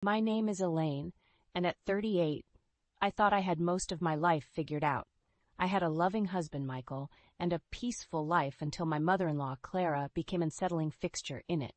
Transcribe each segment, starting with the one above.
My name is Elaine, and at 38, I thought I had most of my life figured out. I had a loving husband, Michael, and a peaceful life until my mother-in-law, Clara, became an unsettling fixture in it.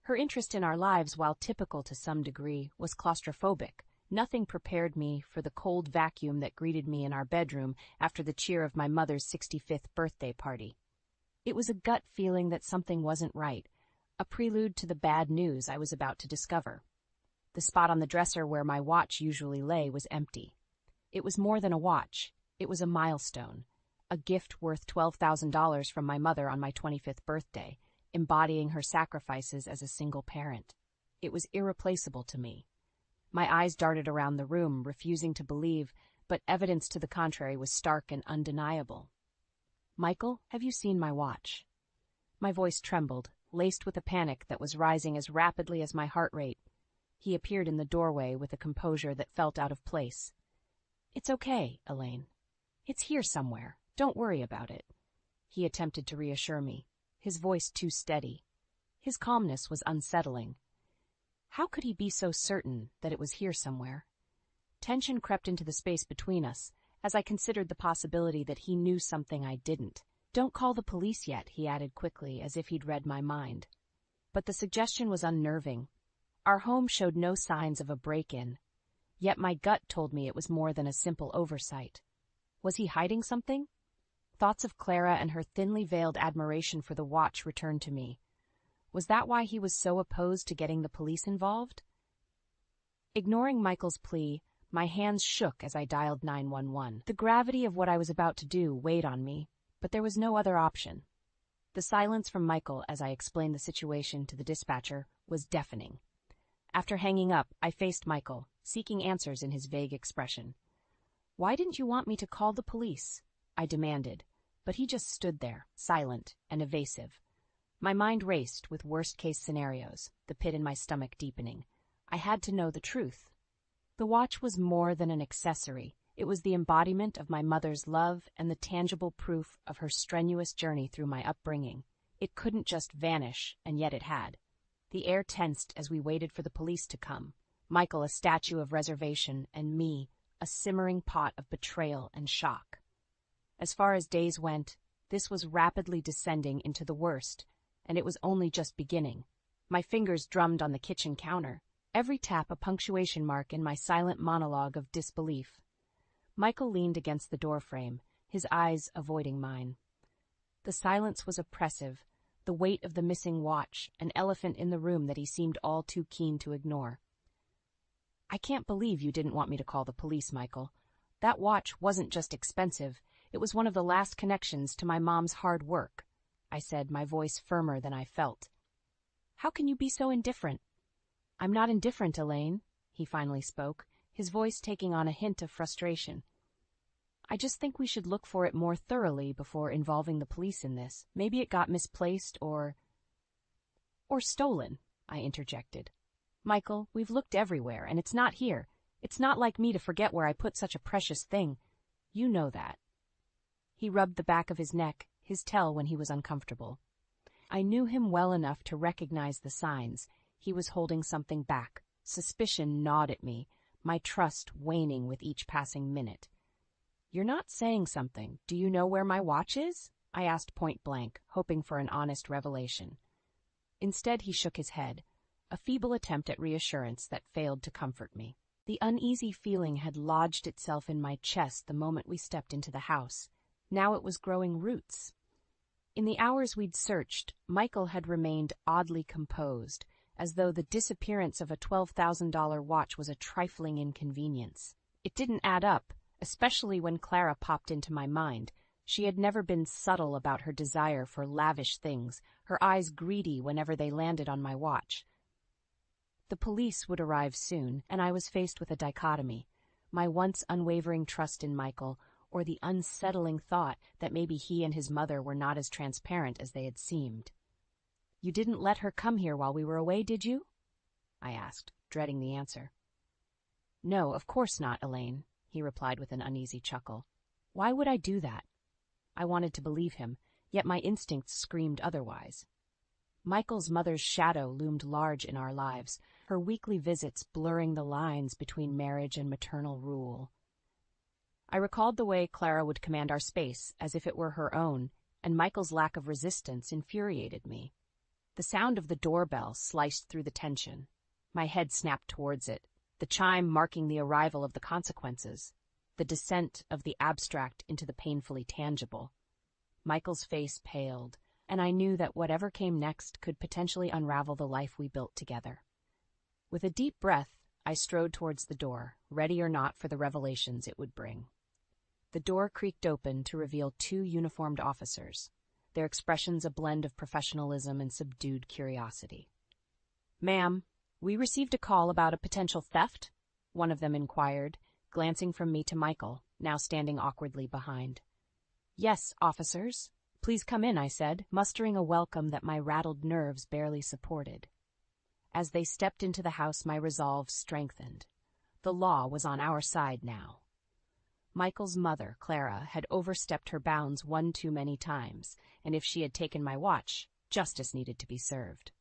Her interest in our lives, while typical to some degree, was claustrophobic. Nothing prepared me for the cold vacuum that greeted me in our bedroom after the cheer of my mother's 65th birthday party. It was a gut feeling that something wasn't right, a prelude to the bad news I was about to discover. The spot on the dresser where my watch usually lay was empty. It was more than a watch. It was a milestone, a gift worth $12,000 from my mother on my 25th birthday, embodying her sacrifices as a single parent. It was irreplaceable to me. My eyes darted around the room, refusing to believe, but evidence to the contrary was stark and undeniable. "Michael, have you seen my watch?" My voice trembled, laced with a panic that was rising as rapidly as my heart rate. He appeared in the doorway with a composure that felt out of place. "It's okay, Elaine. It's here somewhere. Don't worry about it." He attempted to reassure me, his voice too steady. His calmness was unsettling. How could he be so certain that it was here somewhere? Tension crept into the space between us, as I considered the possibility that he knew something I didn't. "Don't call the police yet," he added quickly, as if he'd read my mind. But the suggestion was unnerving. Our home showed no signs of a break-in, yet my gut told me it was more than a simple oversight. Was he hiding something? Thoughts of Clara and her thinly veiled admiration for the watch returned to me. Was that why he was so opposed to getting the police involved? Ignoring Michael's plea, my hands shook as I dialed 911. The gravity of what I was about to do weighed on me, but there was no other option. The silence from Michael as I explained the situation to the dispatcher was deafening. After hanging up, I faced Michael, seeking answers in his vague expression. "Why didn't you want me to call the police?" I demanded, but he just stood there, silent and evasive. My mind raced with worst-case scenarios, the pit in my stomach deepening. I had to know the truth. The watch was more than an accessory. It was the embodiment of my mother's love and the tangible proof of her strenuous journey through my upbringing. It couldn't just vanish, and yet it had. The air tensed as we waited for the police to come. Michael, a statue of reservation, and me, a simmering pot of betrayal and shock. As far as days went, this was rapidly descending into the worst, and it was only just beginning. My fingers drummed on the kitchen counter, every tap a punctuation mark in my silent monologue of disbelief. Michael leaned against the doorframe, his eyes avoiding mine. The silence was oppressive, the weight of the missing watch, an elephant in the room that he seemed all too keen to ignore. "I can't believe you didn't want me to call the police, Michael. That watch wasn't just expensive, it was one of the last connections to my mom's hard work," I said, my voice firmer than I felt. "How can you be so indifferent?" "I'm not indifferent, Elaine," he finally spoke, his voice taking on a hint of frustration. "I just think we should look for it more thoroughly before involving the police in this. Maybe it got misplaced or stolen," I interjected. "Michael, we've looked everywhere, and it's not here. It's not like me to forget where I put such a precious thing. You know that." He rubbed the back of his neck, his tell when he was uncomfortable. I knew him well enough to recognize the signs. He was holding something back. Suspicion gnawed at me, my trust waning with each passing minute. "You're not saying something. Do you know where my watch is?" I asked point blank, hoping for an honest revelation. Instead, he shook his head, a feeble attempt at reassurance that failed to comfort me. The uneasy feeling had lodged itself in my chest the moment we stepped into the house. Now it was growing roots. In the hours we'd searched, Michael had remained oddly composed, as though the disappearance of a $12,000 watch was a trifling inconvenience. It didn't add up, especially when Clara popped into my mind. She had never been subtle about her desire for lavish things, her eyes greedy whenever they landed on my watch. The police would arrive soon, and I was faced with a dichotomy: my once unwavering trust in Michael, or the unsettling thought that maybe he and his mother were not as transparent as they had seemed. "You didn't let her come here while we were away, did you?" I asked, dreading the answer. "No, of course not, Elaine," he replied with an uneasy chuckle. "Why would I do that?" I wanted to believe him, yet my instincts screamed otherwise. Michael's mother's shadow loomed large in our lives, her weekly visits blurring the lines between marriage and maternal rule. I recalled the way Clara would command our space as if it were her own, and Michael's lack of resistance infuriated me. The sound of the doorbell sliced through the tension. My head snapped towards it, the chime marking the arrival of the consequences, the descent of the abstract into the painfully tangible. Michael's face paled, and I knew that whatever came next could potentially unravel the life we built together. With a deep breath, I strode towards the door, ready or not for the revelations it would bring. The door creaked open to reveal two uniformed officers, their expressions a blend of professionalism and subdued curiosity. "Ma'am, we received a call about a potential theft?" one of them inquired, glancing from me to Michael, now standing awkwardly behind. "Yes, officers. Please come in," I said, mustering a welcome that my rattled nerves barely supported. As they stepped into the house, my resolve strengthened. The law was on our side now. Michael's mother, Clara, had overstepped her bounds one too many times, and if she had taken my watch, justice needed to be served.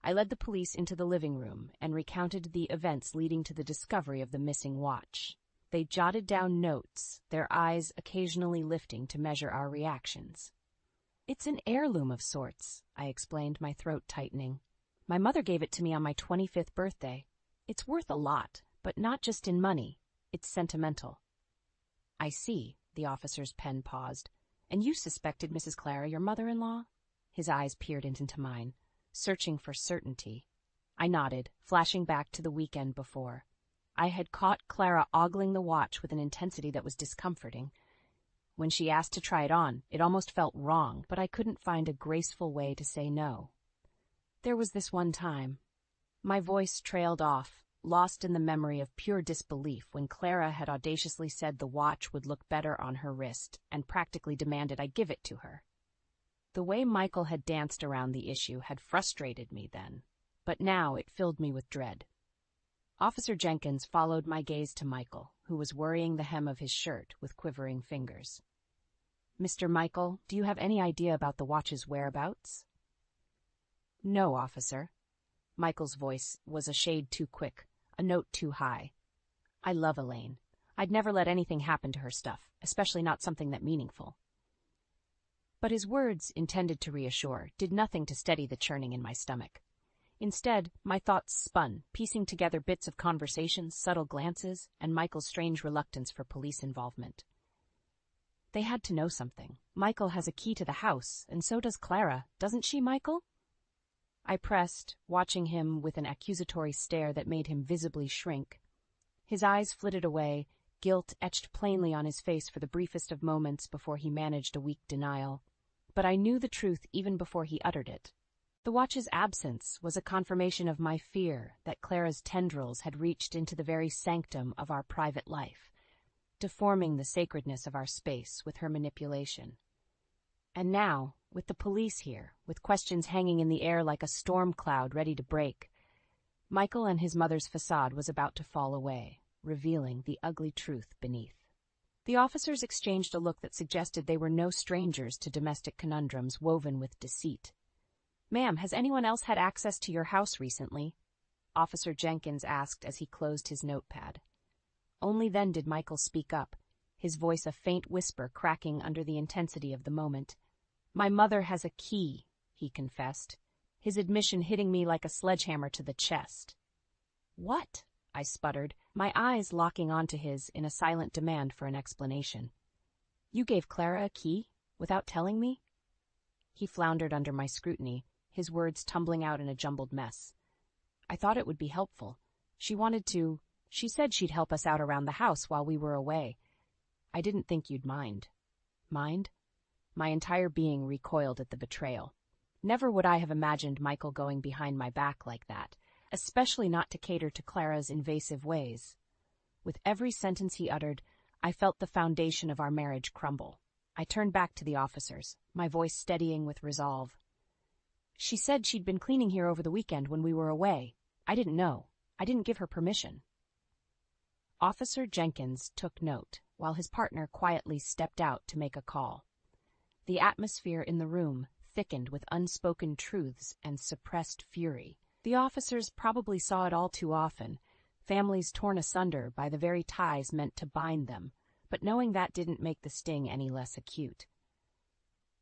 I led the police into the living room and recounted the events leading to the discovery of the missing watch. They jotted down notes, their eyes occasionally lifting to measure our reactions. "It's an heirloom of sorts," I explained, my throat tightening. "My mother gave it to me on my 25th birthday. It's worth a lot, but not just in money. It's sentimental." "I see," the officer's pen paused. "And you suspected Mrs. Clara, your mother-in-law?" His eyes peered into mine, searching for certainty. I nodded, flashing back to the weekend before. I had caught Clara ogling the watch with an intensity that was discomforting. When she asked to try it on, it almost felt wrong, but I couldn't find a graceful way to say no. "There was this one time." My voice trailed off, lost in the memory of pure disbelief when Clara had audaciously said the watch would look better on her wrist and practically demanded I give it to her. The way Michael had danced around the issue had frustrated me then, but now it filled me with dread. Officer Jenkins followed my gaze to Michael, who was worrying the hem of his shirt with quivering fingers. "Mr. Michael, do you have any idea about the watch's whereabouts?" "No, officer." Michael's voice was a shade too quick, a note too high. "I love Elaine. I'd never let anything happen to her stuff, especially not something that meaningful." But his words, intended to reassure, did nothing to steady the churning in my stomach. Instead, my thoughts spun, piecing together bits of conversations, subtle glances, and Michael's strange reluctance for police involvement. They had to know something. Michael has a key to the house, and so does Clara, doesn't she, Michael? I pressed, watching him with an accusatory stare that made him visibly shrink. His eyes flitted away, guilt etched plainly on his face for the briefest of moments before he managed a weak denial. But I knew the truth even before he uttered it. The watch's absence was a confirmation of my fear that Clara's tendrils had reached into the very sanctum of our private life, deforming the sacredness of our space with her manipulation. And now, with the police here, with questions hanging in the air like a storm cloud ready to break, Michael and his mother's facade was about to fall away, revealing the ugly truth beneath. The officers exchanged a look that suggested they were no strangers to domestic conundrums woven with deceit. "Ma'am, has anyone else had access to your house recently?" Officer Jenkins asked as he closed his notepad. Only then did Michael speak up, his voice a faint whisper cracking under the intensity of the moment. "My mother has a key," he confessed, his admission hitting me like a sledgehammer to the chest. "What?" I sputtered, my eyes locking onto his in a silent demand for an explanation. "You gave Clara a key, without telling me?" He floundered under my scrutiny, his words tumbling out in a jumbled mess. "I thought it would be helpful. She said she'd help us out around the house while we were away. I didn't think you'd mind." Mind? My entire being recoiled at the betrayal. Never would I have imagined Michael going behind my back like that, especially not to cater to Clara's invasive ways. With every sentence he uttered, I felt the foundation of our marriage crumble. I turned back to the officers, my voice steadying with resolve. "She said she'd been cleaning here over the weekend when we were away. I didn't know. I didn't give her permission." Officer Jenkins took note, while his partner quietly stepped out to make a call. The atmosphere in the room thickened with unspoken truths and suppressed fury. The officers probably saw it all too often, families torn asunder by the very ties meant to bind them, but knowing that didn't make the sting any less acute.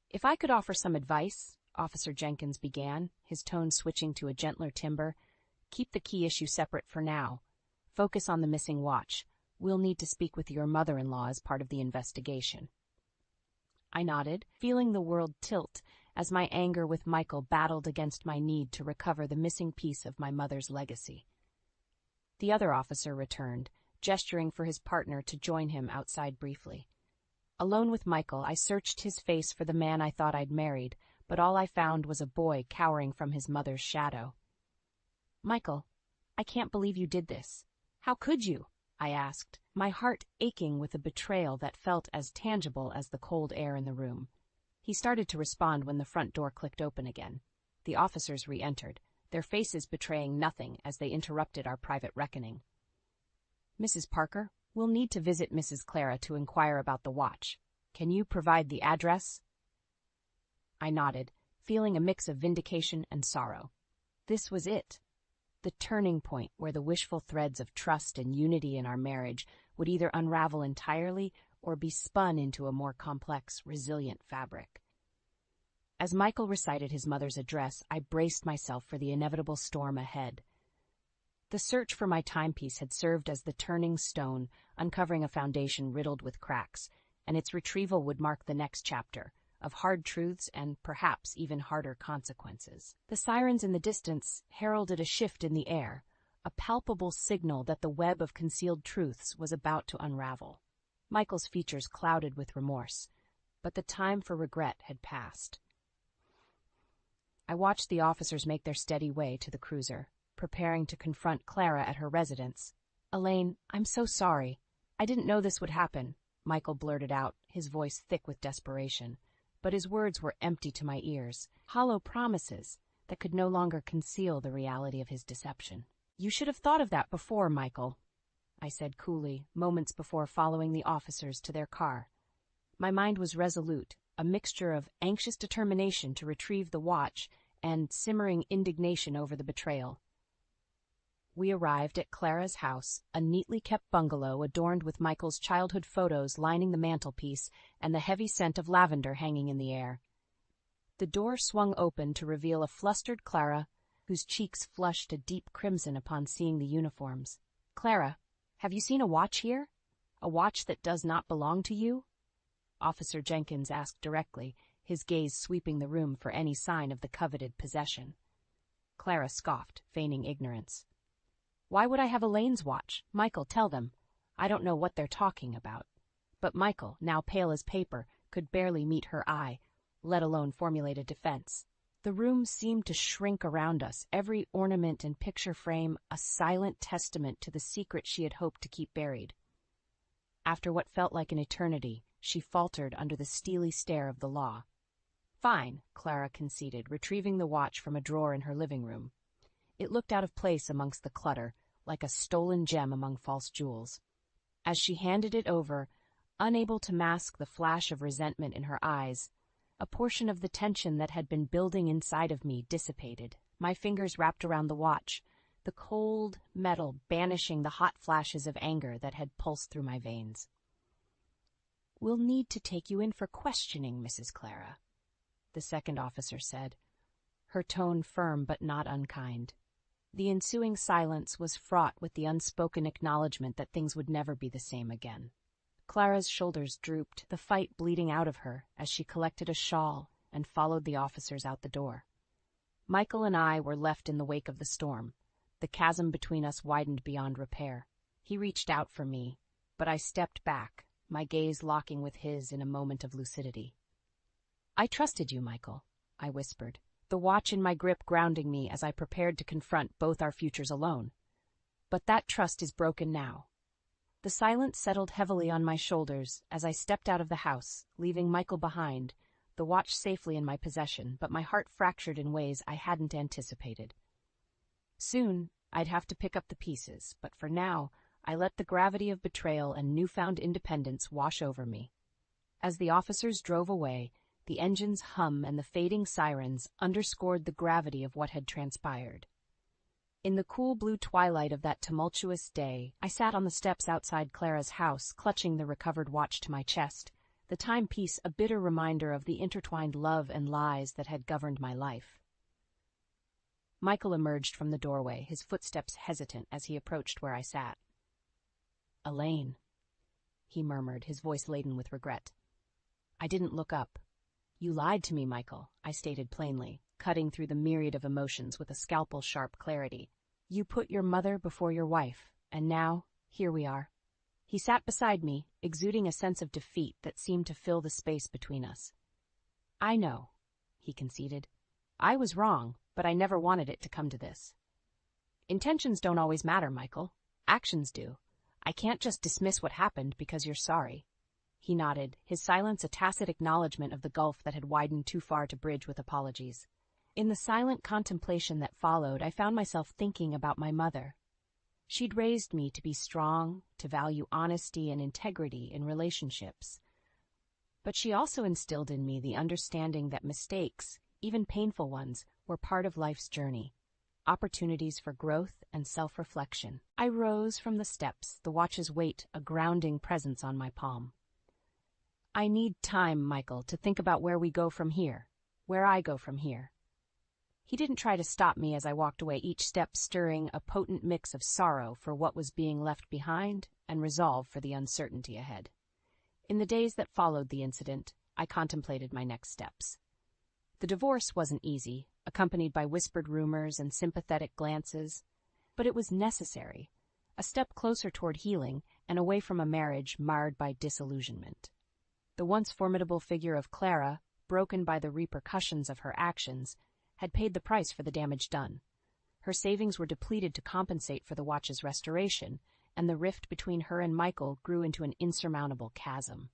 "If I could offer some advice," Officer Jenkins began, his tone switching to a gentler timbre, "keep the key issue separate for now. Focus on the missing watch. We'll need to speak with your mother-in-law as part of the investigation." I nodded, feeling the world tilt as my anger with Michael battled against my need to recover the missing piece of my mother's legacy. The other officer returned, gesturing for his partner to join him outside briefly. Alone with Michael, I searched his face for the man I thought I'd married, but all I found was a boy cowering from his mother's shadow. "Michael, I can't believe you did this. How could you?" I asked, my heart aching with a betrayal that felt as tangible as the cold air in the room. He started to respond when the front door clicked open again. The officers re-entered, their faces betraying nothing as they interrupted our private reckoning. "Mrs. Parker, we'll need to visit Mrs. Clara to inquire about the watch. Can you provide the address?" I nodded, feeling a mix of vindication and sorrow. This was it. The turning point where the wishful threads of trust and unity in our marriage would either unravel entirely or be spun into a more complex, resilient fabric. As Michael recited his mother's address, I braced myself for the inevitable storm ahead. The search for my timepiece had served as the turning stone, uncovering a foundation riddled with cracks, and its retrieval would mark the next chapter, of hard truths and perhaps even harder consequences. The sirens in the distance heralded a shift in the air, a palpable signal that the web of concealed truths was about to unravel. Michael's features clouded with remorse, but the time for regret had passed. I watched the officers make their steady way to the cruiser, preparing to confront Clara at her residence. "Elaine, I'm so sorry. I didn't know this would happen," Michael blurted out, his voice thick with desperation. But his words were empty to my ears, hollow promises that could no longer conceal the reality of his deception. "You should have thought of that before, Michael," I said coolly, moments before following the officers to their car. My mind was resolute, a mixture of anxious determination to retrieve the watch and simmering indignation over the betrayal. We arrived at Clara's house, a neatly kept bungalow adorned with Michael's childhood photos lining the mantelpiece and the heavy scent of lavender hanging in the air. The door swung open to reveal a flustered Clara, whose cheeks flushed a deep crimson upon seeing the uniforms. "Clara, have you seen a watch here? A watch that does not belong to you?" Officer Jenkins asked directly, his gaze sweeping the room for any sign of the coveted possession. Clara scoffed, feigning ignorance. "Why would I have Elaine's watch? Michael, tell them. I don't know what they're talking about." But Michael, now pale as paper, could barely meet her eye, let alone formulate a defense. The room seemed to shrink around us, every ornament and picture frame a silent testament to the secret she had hoped to keep buried. After what felt like an eternity, she faltered under the steely stare of the law. "Fine," Clara conceded, retrieving the watch from a drawer in her living room. It looked out of place amongst the clutter, like a stolen gem among false jewels. As she handed it over, unable to mask the flash of resentment in her eyes, a portion of the tension that had been building inside of me dissipated. My fingers wrapped around the watch, the cold metal banishing the hot flashes of anger that had pulsed through my veins. "We'll need to take you in for questioning, Mrs. Clara," the second officer said, her tone firm but not unkind. The ensuing silence was fraught with the unspoken acknowledgement that things would never be the same again. Clara's shoulders drooped, the fight bleeding out of her as she collected a shawl and followed the officers out the door. Michael and I were left in the wake of the storm. The chasm between us widened beyond repair. He reached out for me, but I stepped back, my gaze locking with his in a moment of lucidity. "I trusted you, Michael," I whispered, the watch in my grip grounding me as I prepared to confront both our futures alone. "But that trust is broken now." The silence settled heavily on my shoulders as I stepped out of the house, leaving Michael behind, the watch safely in my possession, but my heart fractured in ways I hadn't anticipated. Soon, I'd have to pick up the pieces, but for now, I let the gravity of betrayal and newfound independence wash over me. As the officers drove away, the engine's hum and the fading sirens underscored the gravity of what had transpired. In the cool blue twilight of that tumultuous day, I sat on the steps outside Clara's house, clutching the recovered watch to my chest, the timepiece a bitter reminder of the intertwined love and lies that had governed my life. Michael emerged from the doorway, his footsteps hesitant as he approached where I sat. "Elaine," he murmured, his voice laden with regret. I didn't look up. "You lied to me, Michael," I stated plainly, cutting through the myriad of emotions with a scalpel-sharp clarity. "You put your mother before your wife, and now, here we are." He sat beside me, exuding a sense of defeat that seemed to fill the space between us. "I know," he conceded. "I was wrong, but I never wanted it to come to this." "Intentions don't always matter, Michael. Actions do. I can't just dismiss what happened because you're sorry." He nodded, his silence a tacit acknowledgement of the gulf that had widened too far to bridge with apologies. In the silent contemplation that followed, I found myself thinking about my mother. She'd raised me to be strong, to value honesty and integrity in relationships. But she also instilled in me the understanding that mistakes, even painful ones, were part of life's journey, opportunities for growth and self-reflection. I rose from the steps, the watch's weight a grounding presence on my palm. "I need time, Michael, to think about where we go from here, where I go from here." He didn't try to stop me as I walked away, each step stirring a potent mix of sorrow for what was being left behind and resolve for the uncertainty ahead. In the days that followed the incident, I contemplated my next steps. The divorce wasn't easy, accompanied by whispered rumors and sympathetic glances, but it was necessary, a step closer toward healing and away from a marriage marred by disillusionment. The once formidable figure of Clara, broken by the repercussions of her actions, had paid the price for the damage done. Her savings were depleted to compensate for the watch's restoration, and the rift between her and Michael grew into an insurmountable chasm.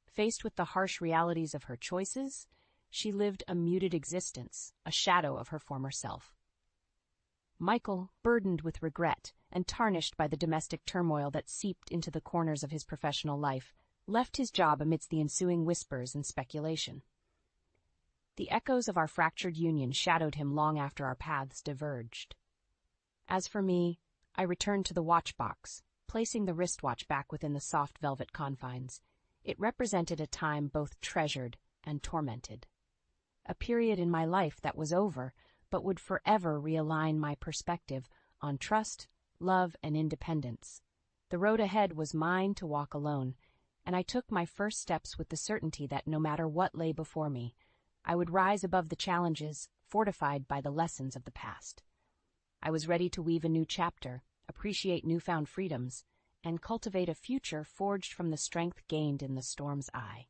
Faced with the harsh realities of her choices, she lived a muted existence, a shadow of her former self. Michael, burdened with regret and tarnished by the domestic turmoil that seeped into the corners of his professional life, left his job amidst the ensuing whispers and speculation. The echoes of our fractured union shadowed him long after our paths diverged. As for me, I returned to the watch box, placing the wristwatch back within the soft velvet confines. It represented a time both treasured and tormented. A period in my life that was over, but would forever realign my perspective on trust, love, and independence. The road ahead was mine to walk alone, and I took my first steps with the certainty that no matter what lay before me, I would rise above the challenges, fortified by the lessons of the past. I was ready to weave a new chapter, appreciate newfound freedoms, and cultivate a future forged from the strength gained in the storm's eye.